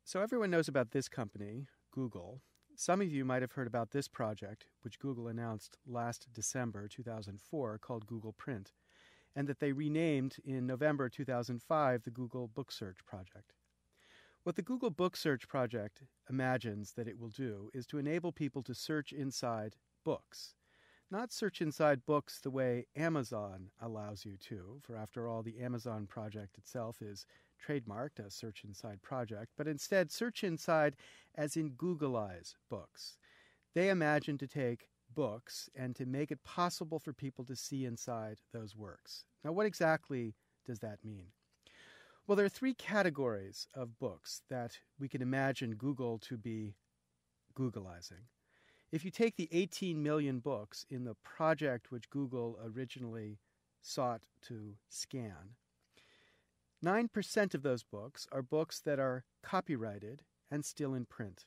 So everyone knows about this company, Google. Some of you might have heard about this project, which Google announced last December 2004, called Google Print, and that they renamed in November 2005 the Google Book Search Project. What the Google Book Search Project imagines that it will do is to enable people to search inside books. Not search inside books the way Amazon allows you to, for after all, the Amazon project itself is trademarked as Search Inside project, but instead search inside as in Googleize books. They imagine to take books and to make it possible for people to see inside those works. Now, what exactly does that mean? Well, there are three categories of books that we can imagine Google to be Googleizing. If you take the 18 million books in the project which Google originally sought to scan, 9% of those books are books that are copyrighted and still in print.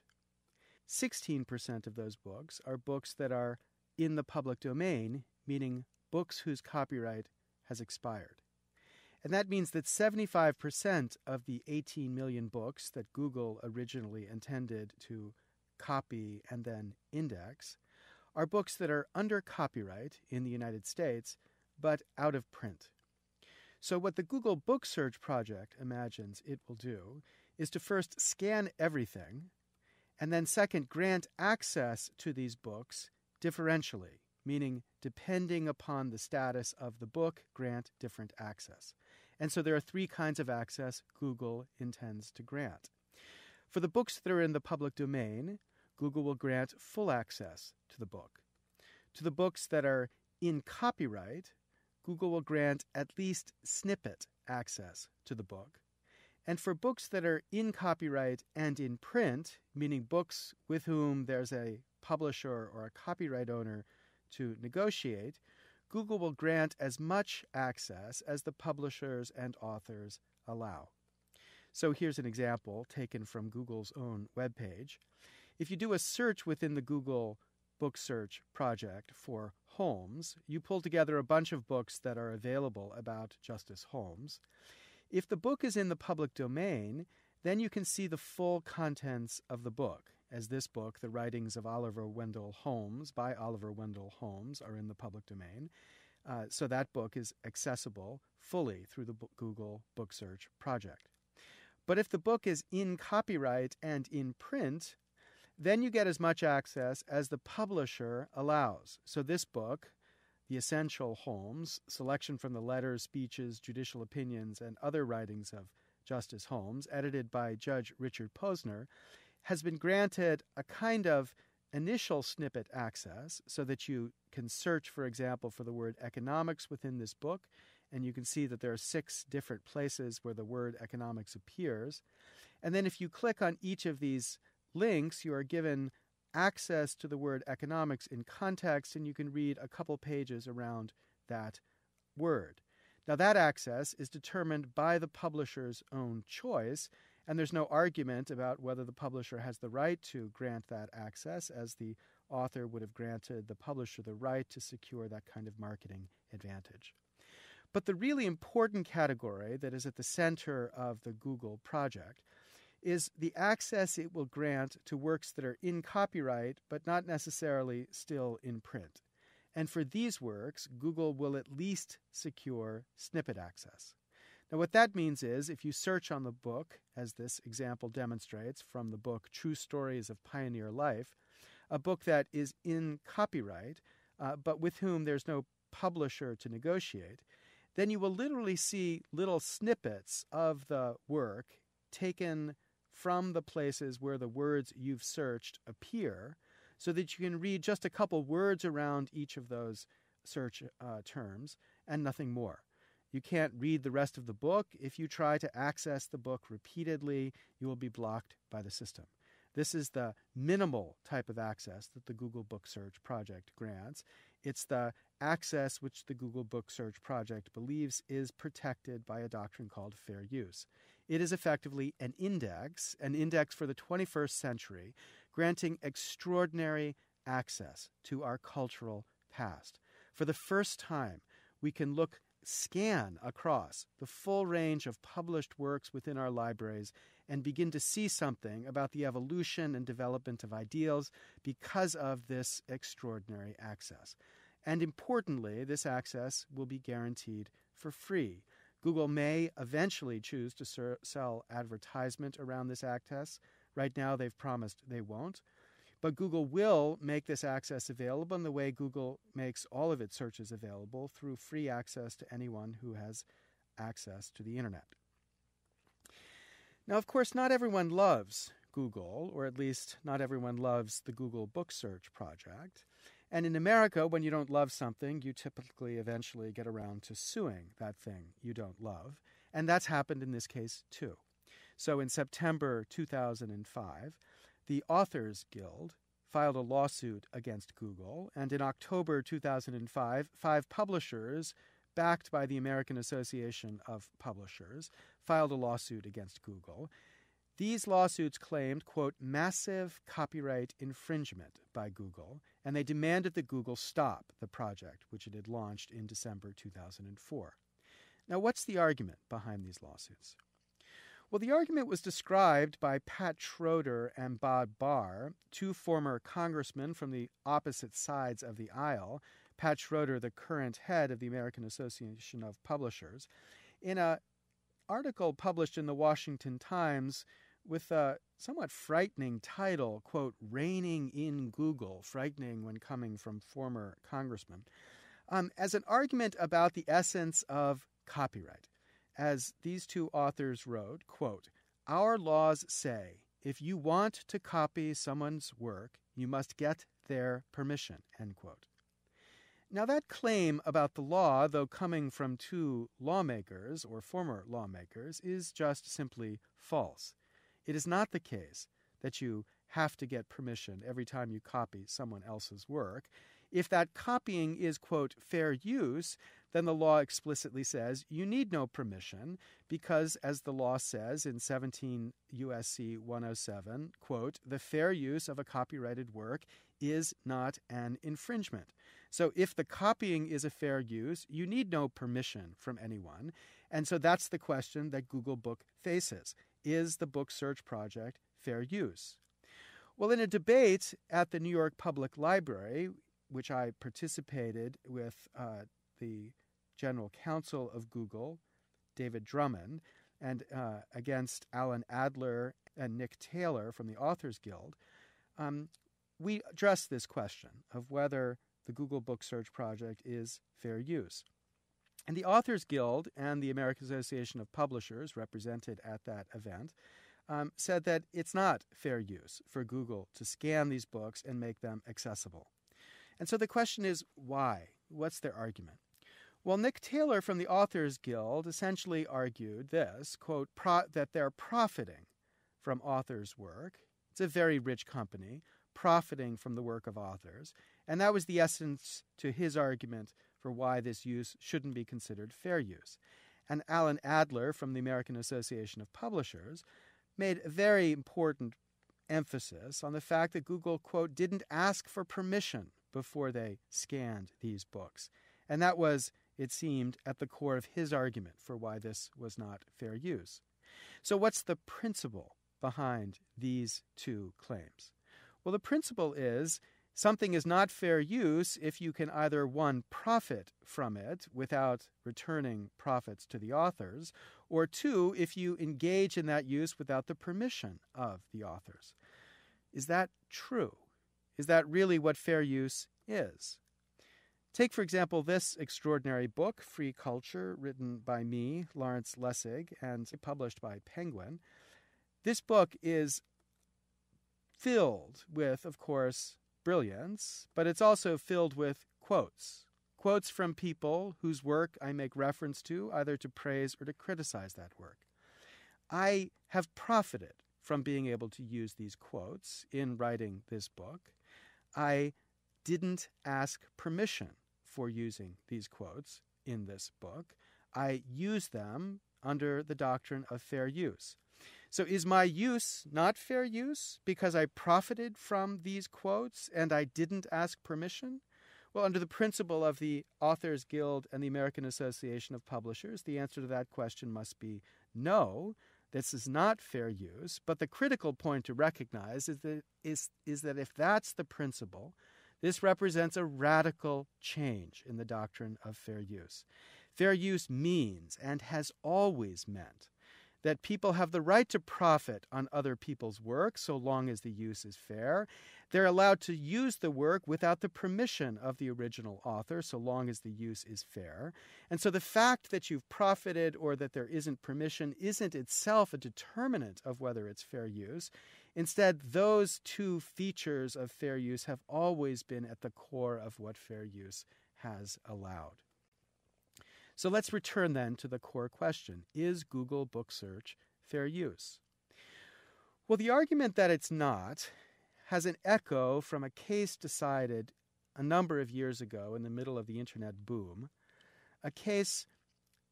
16% of those books are books that are in the public domain, meaning books whose copyright has expired. And that means that 75% of the 18 million books that Google originally intended to copy and then index are books that are under copyright in the United States, but out of print. So what the Google Book Search Project imagines it will do is to first scan everything, and then second, grant access to these books differentially, meaning depending upon the status of the book, grant different access. And so there are three kinds of access Google intends to grant. For the books that are in the public domain, Google will grant full access to the book. To the books that are in copyright, Google will grant at least snippet access to the book. And for books that are in copyright and in print, meaning books with whom there's a publisher or a copyright owner to negotiate, Google will grant as much access as the publishers and authors allow. So here's an example taken from Google's own webpage. If you do a search within the Google Book Search Project for Holmes, you pull together a bunch of books that are available about Justice Holmes. If the book is in the public domain, then you can see the full contents of the book, as this book, The Writings of Oliver Wendell Holmes, by Oliver Wendell Holmes, are in the public domain. So that book is accessible fully through the Google Book Search Project. But if the book is in copyright and in print, then you get as much access as the publisher allows. So this book, The Essential Holmes, selection from the letters, speeches, judicial opinions, and other writings of Justice Holmes, edited by Judge Richard Posner, has been granted a kind of initial snippet access so that you can search, for example, for the word economics within this book, and you can see that there are 6 different places where the word economics appears. And then if you click on each of these links, you are given access to the word economics in context, and you can read a couple pages around that word. Now, that access is determined by the publisher's own choice, and there's no argument about whether the publisher has the right to grant that access, as the author would have granted the publisher the right to secure that kind of marketing advantage. But the really important category that is at the center of the Google project is the access it will grant to works that are in copyright but not necessarily still in print. And for these works, Google will at least secure snippet access. Now, what that means is if you search on the book, as this example demonstrates from the book True Stories of Pioneer Life, a book that is in copyright but with whom there's no publisher to negotiate, then you will literally see little snippets of the work taken from the places where the words you've searched appear, so that you can read just a couple words around each of those search terms and nothing more. You can't read the rest of the book. If you try to access the book repeatedly, you will be blocked by the system. This is the minimal type of access that the Google Book Search Project grants. It's the access which the Google Book Search Project believes is protected by a doctrine called fair use. It is effectively an index for the 21st century, granting extraordinary access to our cultural past. For the first time, we can look scan across the full range of published works within our libraries and begin to see something about the evolution and development of ideals because of this extraordinary access. And importantly, this access will be guaranteed for free. Google may eventually choose to sell advertisement around this access. Right now, they've promised they won't. But Google will make this access available in the way Google makes all of its searches available, through free access to anyone who has access to the internet. Now, of course, not everyone loves Google, or at least not everyone loves the Google Book Search project. And in America, when you don't love something, you typically eventually get around to suing that thing you don't love. And that's happened in this case, too. So in September 2005, the Authors Guild filed a lawsuit against Google, and in October 2005, 5 publishers, backed by the American Association of Publishers, filed a lawsuit against Google. These lawsuits claimed, quote, massive copyright infringement by Google, and they demanded that Google stop the project, which it had launched in December 2004. Now, what's the argument behind these lawsuits? Well, the argument was described by Pat Schroeder and Bob Barr, 2 former congressmen from the opposite sides of the aisle, Pat Schroeder, the current head of the American Association of Publishers, in an article published in the Washington Times with a somewhat frightening title, quote, Reigning in Google, frightening when coming from former congressmen, as an argument about the essence of copyright. As these 2 authors wrote, quote, our laws say if you want to copy someone's work, you must get their permission, end quote. Now, that claim about the law, though coming from 2 lawmakers or former lawmakers, is just simply false. It is not the case that you have to get permission every time you copy someone else's work. If that copying is, quote, fair use, then the law explicitly says you need no permission because, as the law says in 17 U.S.C. 107, quote, the fair use of a copyrighted work is not an infringement. So if the copying is a fair use, you need no permission from anyone. And so that's the question that Google Book faces. Is the book search project fair use? Well, in a debate at the New York Public Library, which I participated with the general counsel of Google, David Drummond, and against Alan Adler and Nick Taylor from the Authors Guild, we addressed this question of whether the Google Book Search project is fair use. And the Authors Guild and the American Association of Publishers, represented at that event, said that it's not fair use for Google to scan these books and make them accessible. And so the question is, why? What's their argument? Well, Nick Taylor from the Authors Guild essentially argued this, quote, that they're profiting from authors' work. It's a very rich company, profiting from the work of authors. And that was the essence to his argument for why this use shouldn't be considered fair use. And Alan Adler from the American Association of Publishers made a very important emphasis on the fact that Google, quote, didn't ask for permission before they scanned these books. And that was, it seemed, at the core of his argument for why this was not fair use. So what's the principle behind these 2 claims? Well, the principle is something is not fair use if you can either, 1, profit from it without returning profits to the authors, or 2, if you engage in that use without the permission of the authors. Is that true? Is that really what fair use is? Take, for example, this extraordinary book, Free Culture, written by me, Lawrence Lessig, and published by Penguin. This book is filled with, of course, brilliance, but it's also filled with quotes. Quotes from people whose work I make reference to, either to praise or to criticize that work. I have profited from being able to use these quotes in writing this book. I didn't ask permission for using these quotes in this book. I used them under the doctrine of fair use. So is my use not fair use because I profited from these quotes and I didn't ask permission? Well, under the principle of the Authors Guild and the American Association of Publishers, the answer to that question must be no. This is not fair use. But the critical point to recognize is that if that's the principle, this represents a radical change in the doctrine of fair use. Fair use means, and has always meant, that people have the right to profit on other people's work so long as the use is fair. They're allowed to use the work without the permission of the original author so long as the use is fair. And so the fact that you've profited or that there isn't permission isn't itself a determinant of whether it's fair use. Instead, those two features of fair use have always been at the core of what fair use has allowed. So let's return then to the core question. Is Google Book Search fair use? Well, the argument that it's not has an echo from a case decided a number of years ago in the middle of the internet boom, a case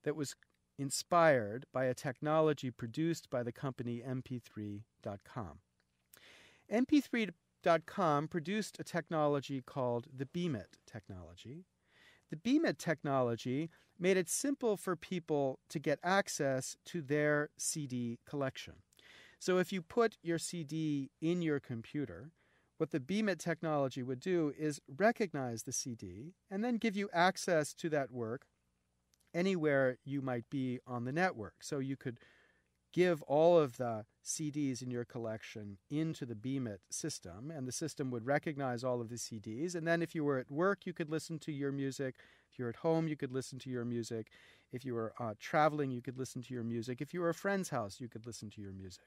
that was inspired by a technology produced by the company mp3.com. mp3.com produced a technology called the Beemit technology. The Beemit technology made it simple for people to get access to their CD collection. So if you put your CD in your computer, what the Beemit technology would do is recognize the CD and then give you access to that work anywhere you might be on the network. So you could give all of the CDs in your collection into the Beemit system, and the system would recognize all of the CDs. And then if you were at work, you could listen to your music. If you're at home, you could listen to your music. If you were traveling, you could listen to your music. If you were at a friend's house, you could listen to your music.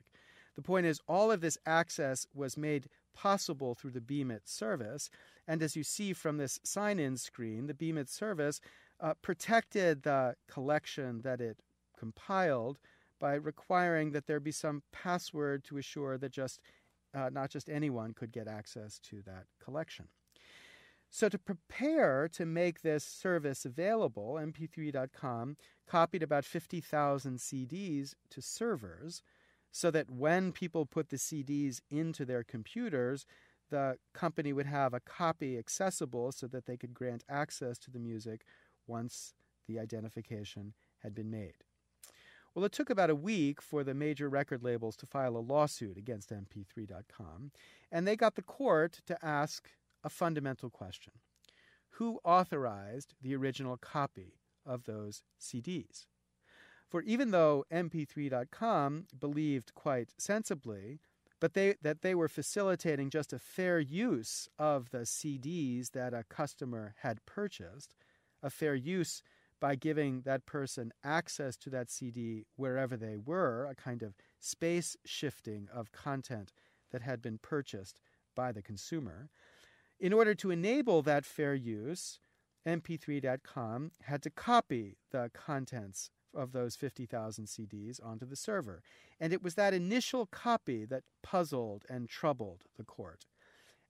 The point is, all of this access was made possible through the Beemit service. And as you see from this sign-in screen, the Beemit service protected the collection that it compiled by requiring that there be some password to assure that not just anyone could get access to that collection. So to prepare to make this service available, mp3.com copied about 50,000 CDs to servers so that when people put the CDs into their computers, the company would have a copy accessible so that they could grant access to the music once the identification had been made. Well, it took about a week for the major record labels to file a lawsuit against mp3.com, and they got the court to ask a fundamental question. Who authorized the original copy of those CDs? For even though mp3.com believed quite sensibly that they were facilitating just a fair use of the CDs that a customer had purchased, a fair use by giving that person access to that CD wherever they were, a kind of space shifting of content that had been purchased by the consumer. In order to enable that fair use, mp3.com had to copy the contents of those 50,000 CDs onto the server. And it was that initial copy that puzzled and troubled the court.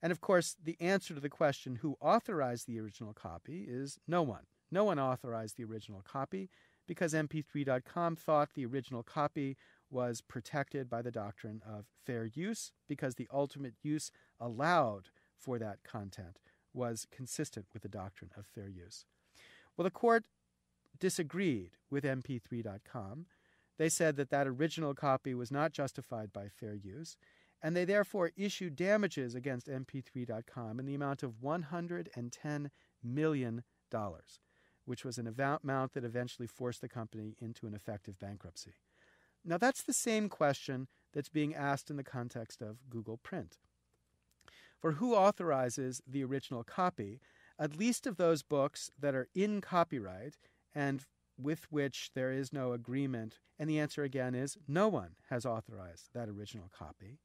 And of course, the answer to the question who authorized the original copy is no one. No one authorized the original copy because mp3.com thought the original copy was protected by the doctrine of fair use because the ultimate use allowed for that content was consistent with the doctrine of fair use. Well, the court disagreed with mp3.com. They said that original copy was not justified by fair use, and they therefore issued damages against mp3.com in the amount of $110 million. Which was an amount that eventually forced the company into an effective bankruptcy. Now, that's the same question that's being asked in the context of Google Print. For who authorizes the original copy, at least of those books that are in copyright and with which there is no agreement? And the answer again is no one has authorized that original copy.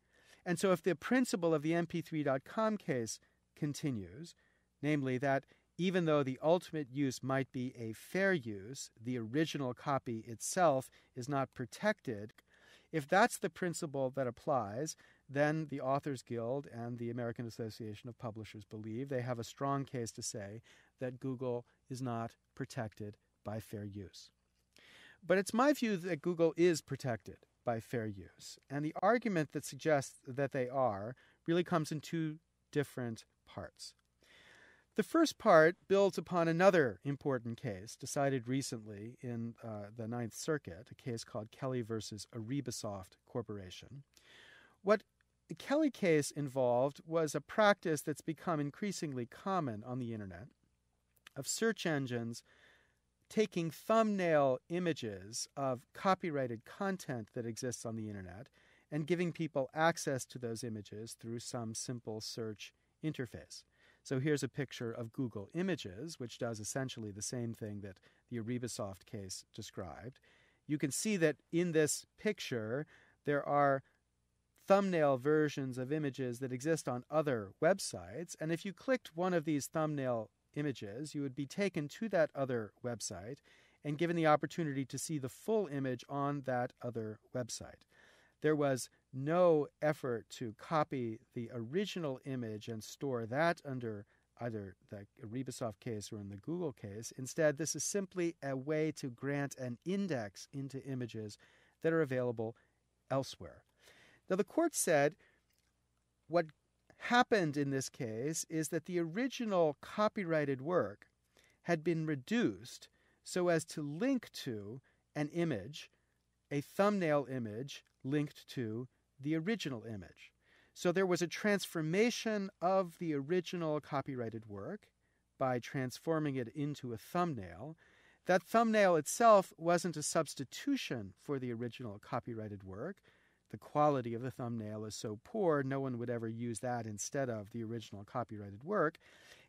And so if the principle of the mp3.com case continues, namely that even though the ultimate use might be a fair use, the original copy itself is not protected. If that's the principle that applies, then the Authors Guild and the American Association of Publishers believe they have a strong case to say that Google is not protected by fair use. But it's my view that Google is protected by fair use. And the argument that suggests that they are really comes in two different parts. The first part builds upon another important case decided recently in the Ninth Circuit, a case called Kelly versus Arriba Soft Corporation. What the Kelly case involved was a practice that's become increasingly common on the internet of search engines taking thumbnail images of copyrighted content that exists on the internet and giving people access to those images through some simple search interface. So here's a picture of Google Images, which does essentially the same thing that the Arriba Soft case described. You can see that in this picture, there are thumbnail versions of images that exist on other websites. And if you clicked one of these thumbnail images, you would be taken to that other website and given the opportunity to see the full image on that other website. There was no effort to copy the original image and store that under either the Arriba Soft case or in the Google case. Instead, this is simply a way to grant an index into images that are available elsewhere. Now, the court said what happened in this case is that the original copyrighted work had been reduced so as to link to an image, a thumbnail image linked to the original image. So there was a transformation of the original copyrighted work by transforming it into a thumbnail. That thumbnail itself wasn't a substitution for the original copyrighted work. The quality of the thumbnail is so poor, no one would ever use that instead of the original copyrighted work.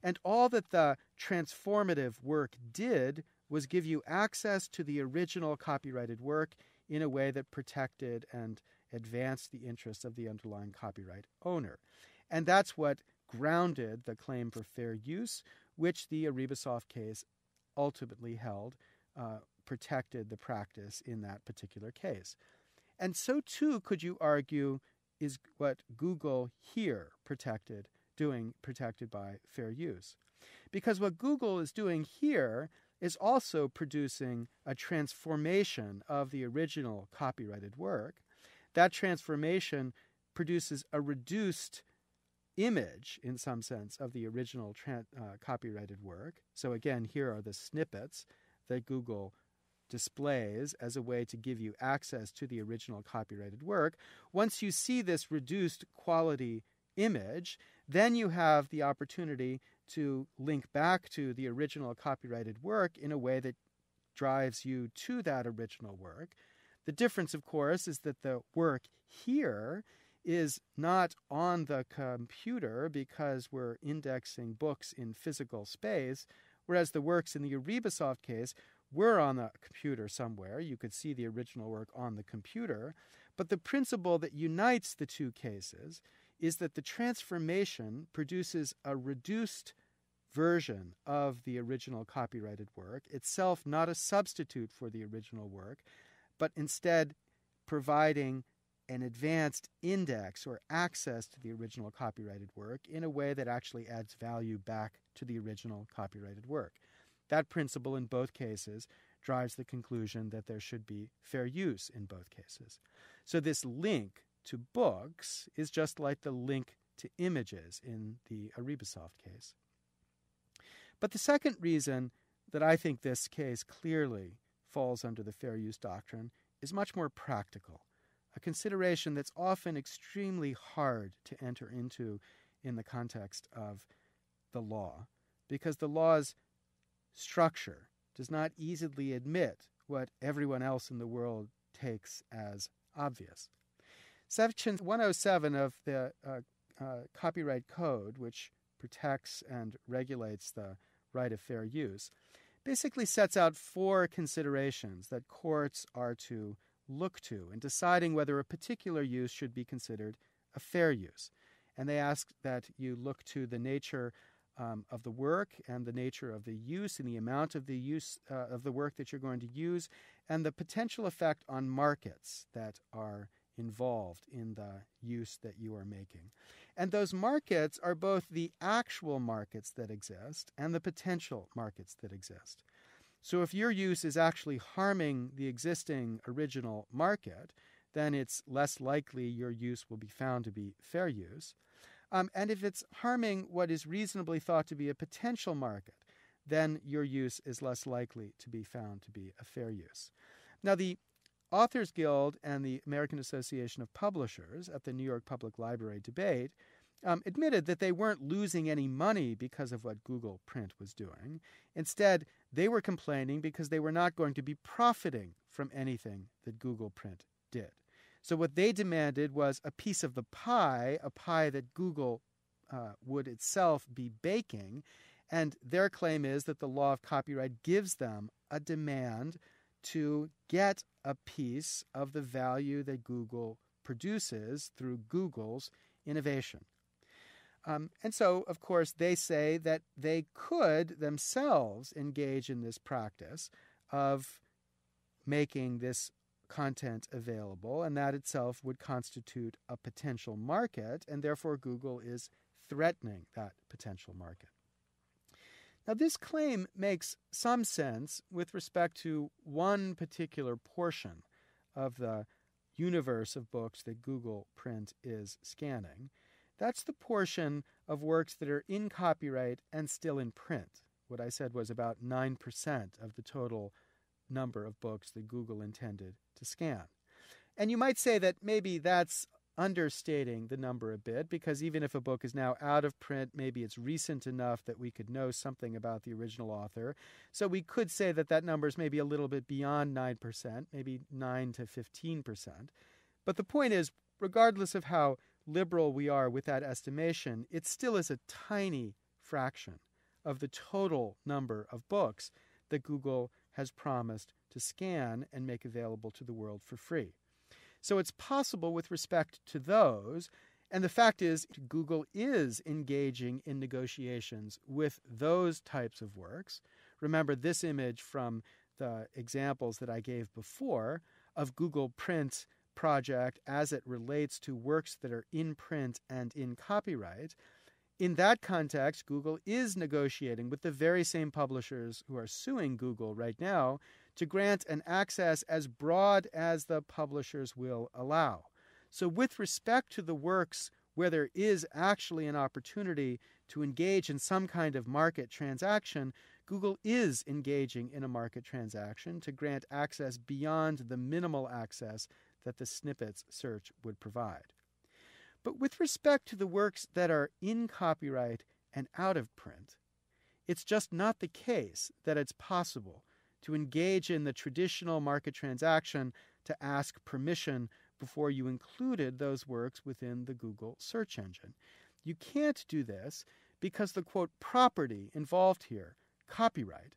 And all that the transformative work did was give you access to the original copyrighted work in a way that protected and advanced the interests of the underlying copyright owner. And that's what grounded the claim for fair use, which the Arriba Soft case ultimately held protected the practice in that particular case. And so too, could you argue, is what Google here protected by fair use. Because what Google is doing here is also producing a transformation of the original copyrighted work. That transformation produces a reduced image, in some sense, of the original copyrighted work. So again, here are the snippets that Google displays as a way to give you access to the original copyrighted work. Once you see this reduced quality image, then you have the opportunity to link back to the original copyrighted work in a way that drives you to that original work. The difference, of course, is that the work here is not on the computer because we're indexing books in physical space, whereas the works in the Arriba Soft case were on the computer somewhere. You could see the original work on the computer. But the principle that unites the two cases is that the transformation produces a reduced version of the original copyrighted work, itself not a substitute for the original work, but instead providing an advanced index or access to the original copyrighted work in a way that actually adds value back to the original copyrighted work. That principle in both cases drives the conclusion that there should be fair use in both cases. So this link to books is just like the link to images in the Arriba Soft case. But the second reason that I think this case clearly falls under the fair use doctrine is much more practical, a consideration that's often extremely hard to enter into in the context of the law, because the law's structure does not easily admit what everyone else in the world takes as obvious. Section 107 of the Copyright Code, which protects and regulates the right of fair use, basically sets out 4 considerations that courts are to look to in deciding whether a particular use should be considered a fair use. And they ask that you look to the nature of the work and the nature of the use and the amount of the use of the work that you're going to use and the potential effect on markets that are involved in the use that you are making. And those markets are both the actual markets that exist and the potential markets that exist. So if your use is actually harming the existing original market, then it's less likely your use will be found to be fair use. And if it's harming what is reasonably thought to be a potential market, then your use is less likely to be found to be a fair use. Now, the Authors Guild and the American Association of Publishers at the New York Public Library debate admitted that they weren't losing any money because of what Google Print was doing. Instead, they were complaining because they were not going to be profiting from anything that Google Print did. So what they demanded was a piece of the pie, a pie that Google would itself be baking. And their claim is that the law of copyright gives them a demand to get a piece of the value that Google produces through Google's innovation. And so, of course, they say that they could themselves engage in this practice of making this content available, and that itself would constitute a potential market, and therefore Google is threatening that potential market. Now, this claim makes some sense with respect to one particular portion of the universe of books that Google Print is scanning. That's the portion of works that are in copyright and still in print. What I said was about 9% of the total number of books that Google intended to scan. And you might say that maybe that's understating the number a bit, because even if a book is now out of print, maybe it's recent enough that we could know something about the original author. So we could say that that number is maybe a little bit beyond 9%, maybe 9 to 15%. But the point is, regardless of how liberal we are with that estimation, it still is a tiny fraction of the total number of books that Google has promised to scan and make available to the world for free. So it's possible with respect to those, and the fact is Google is engaging in negotiations with those types of works. Remember this image from the examples that I gave before of Google Print project as it relates to works that are in print and in copyright. In that context, Google is negotiating with the very same publishers who are suing Google right now to grant an access as broad as the publishers will allow. So with respect to the works where there is actually an opportunity to engage in some kind of market transaction, Google is engaging in a market transaction to grant access beyond the minimal access that the snippets search would provide. But with respect to the works that are in copyright and out of print, it's just not the case that it's possible to engage in the traditional market transaction to ask permission before you included those works within the Google search engine. You can't do this because the, quote, property involved here, copyright,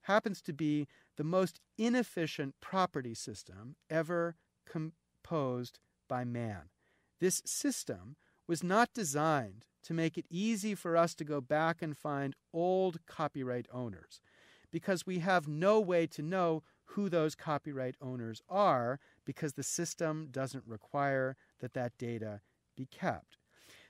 happens to be the most inefficient property system ever composed by man. This system was not designed to make it easy for us to go back and find old copyright owners, because we have no way to know who those copyright owners are, because the system doesn't require that that data be kept.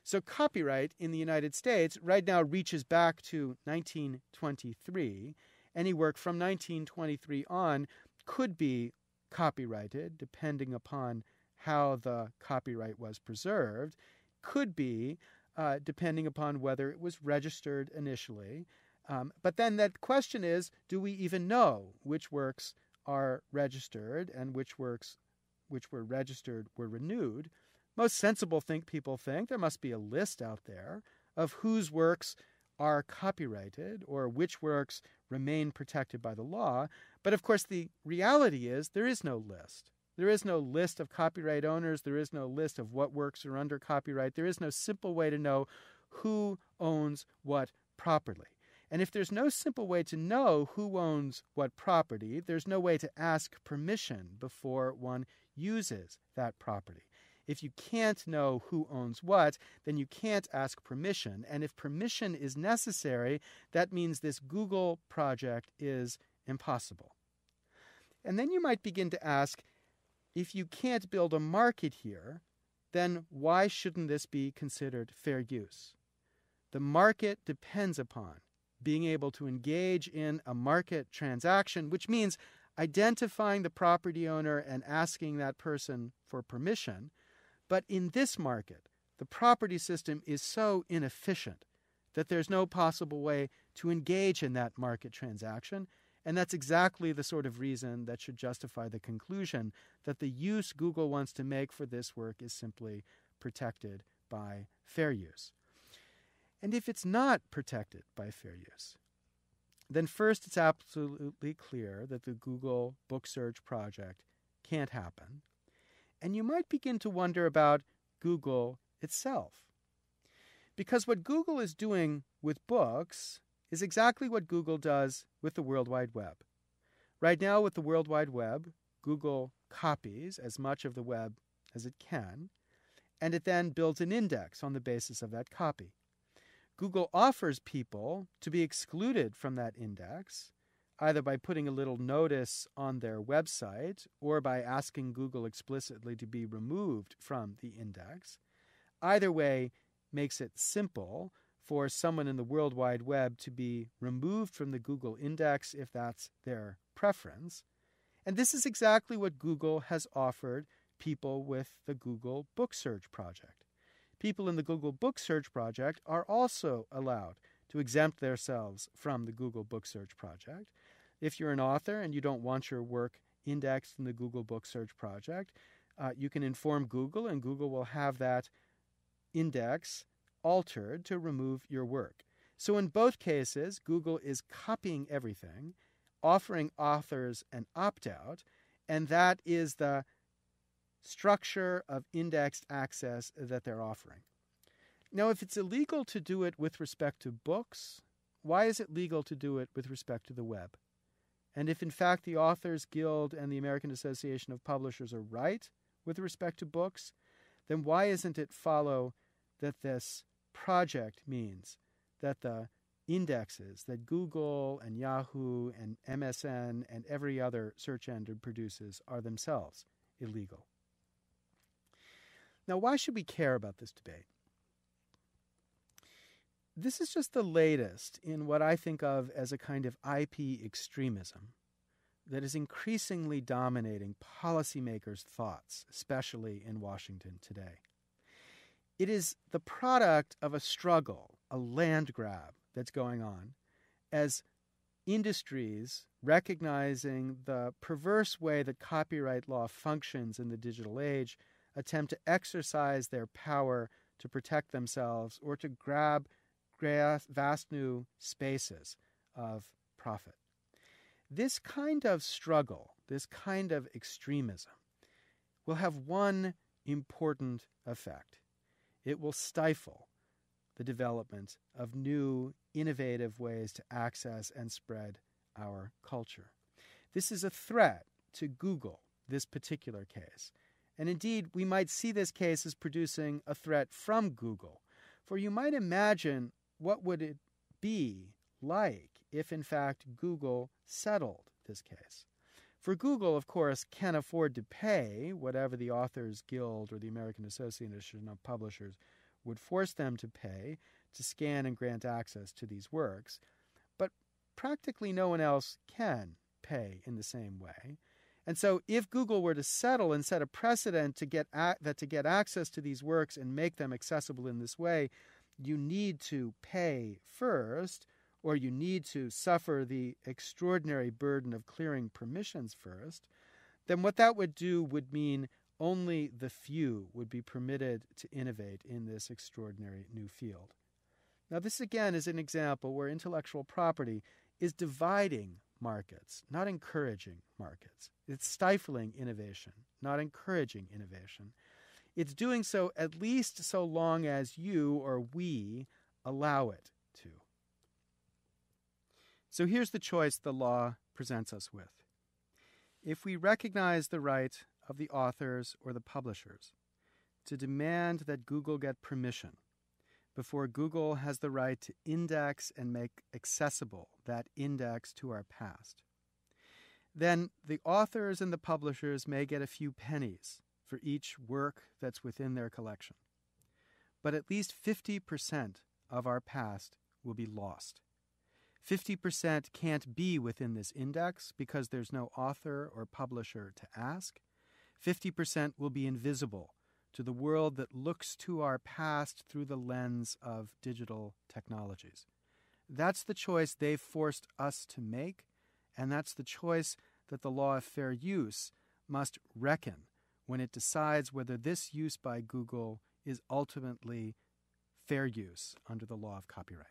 So copyright in the United States right now reaches back to 1923. Any work from 1923 on could be copyrighted, depending upon how the copyright was preserved, could be depending upon whether it was registered initially. But then that question is, do we even know which works are registered and which works which were registered were renewed? Most sensible people think there must be a list out there of whose works are copyrighted or which works remain protected by the law. But of course, the reality is there is no list. There is no list of copyright owners. There is no list of what works are under copyright. There is no simple way to know who owns what properly. And if there's no simple way to know who owns what property, there's no way to ask permission before one uses that property. If you can't know who owns what, then you can't ask permission. And if permission is necessary, that means this Google project is impossible. And then you might begin to ask, if you can't build a market here, then why shouldn't this be considered fair use? The market depends upon being able to engage in a market transaction, which means identifying the property owner and asking that person for permission. But in this market, the property system is so inefficient that there's no possible way to engage in that market transaction. And that's exactly the sort of reason that should justify the conclusion that the use Google wants to make for this work is simply protected by fair use. And if it's not protected by fair use, then first it's absolutely clear that the Google book search project can't happen. And you might begin to wonder about Google itself. Because what Google is doing with books is exactly what Google does with the World Wide Web. Right now with the World Wide Web, Google copies as much of the web as it can, and it then builds an index on the basis of that copy. Google offers people to be excluded from that index, either by putting a little notice on their website or by asking Google explicitly to be removed from the index. Either way makes it simple for someone in the World Wide Web to be removed from the Google index if that's their preference. And this is exactly what Google has offered people with the Google Book Search project. People in the Google Book Search project are also allowed to exempt themselves from the Google Book Search project. If you're an author and you don't want your work indexed in the Google Book Search project, you can inform Google, and Google will have that index altered to remove your work. So in both cases, Google is copying everything, offering authors an opt-out, and that is the structure of indexed access that they're offering. Now, if it's illegal to do it with respect to books, why is it legal to do it with respect to the web? And if in fact the Authors Guild and the American Association of Publishers are right with respect to books, then why isn't it follow that this project means that the indexes that Google and Yahoo and MSN and every other search engine produces are themselves illegal? Now, why should we care about this debate? This is just the latest in what I think of as a kind of IP extremism that is increasingly dominating policymakers' thoughts, especially in Washington today. It is the product of a struggle, a land grab that's going on, as industries, recognizing the perverse way that copyright law functions in the digital age, attempt to exercise their power to protect themselves or to grab vast new spaces of profit. This kind of struggle, this kind of extremism, will have one important effect. It will stifle the development of new, innovative ways to access and spread our culture. This is a threat to Google, this particular case. And indeed, we might see this case as producing a threat from Google. For you might imagine what would it be like if, in fact, Google settled this case. For Google, of course, can afford to pay whatever the Authors Guild or the American Association of Publishers would force them to pay to scan and grant access to these works, but practically no one else can pay in the same way. And so if Google were to settle and set a precedent to get access to these works and make them accessible in this way, you need to pay first, or you need to suffer the extraordinary burden of clearing permissions first, then what that would do would mean only the few would be permitted to innovate in this extraordinary new field. Now, this again is an example where intellectual property is dividing markets, not encouraging markets. It's stifling innovation, not encouraging innovation. It's doing so at least so long as you or we allow it to. So here's the choice the law presents us with. If we recognize the right of the authors or the publishers to demand that Google get permission before Google has the right to index and make accessible that index to our past, then the authors and the publishers may get a few pennies for each work that's within their collection. But at least 50% of our past will be lost. 50% can't be within this index because there's no author or publisher to ask. 50% will be invisible to the world that looks to our past through the lens of digital technologies. That's the choice they've forced us to make, and that's the choice that the law of fair use must reckon when it decides whether this use by Google is ultimately fair use under the law of copyright.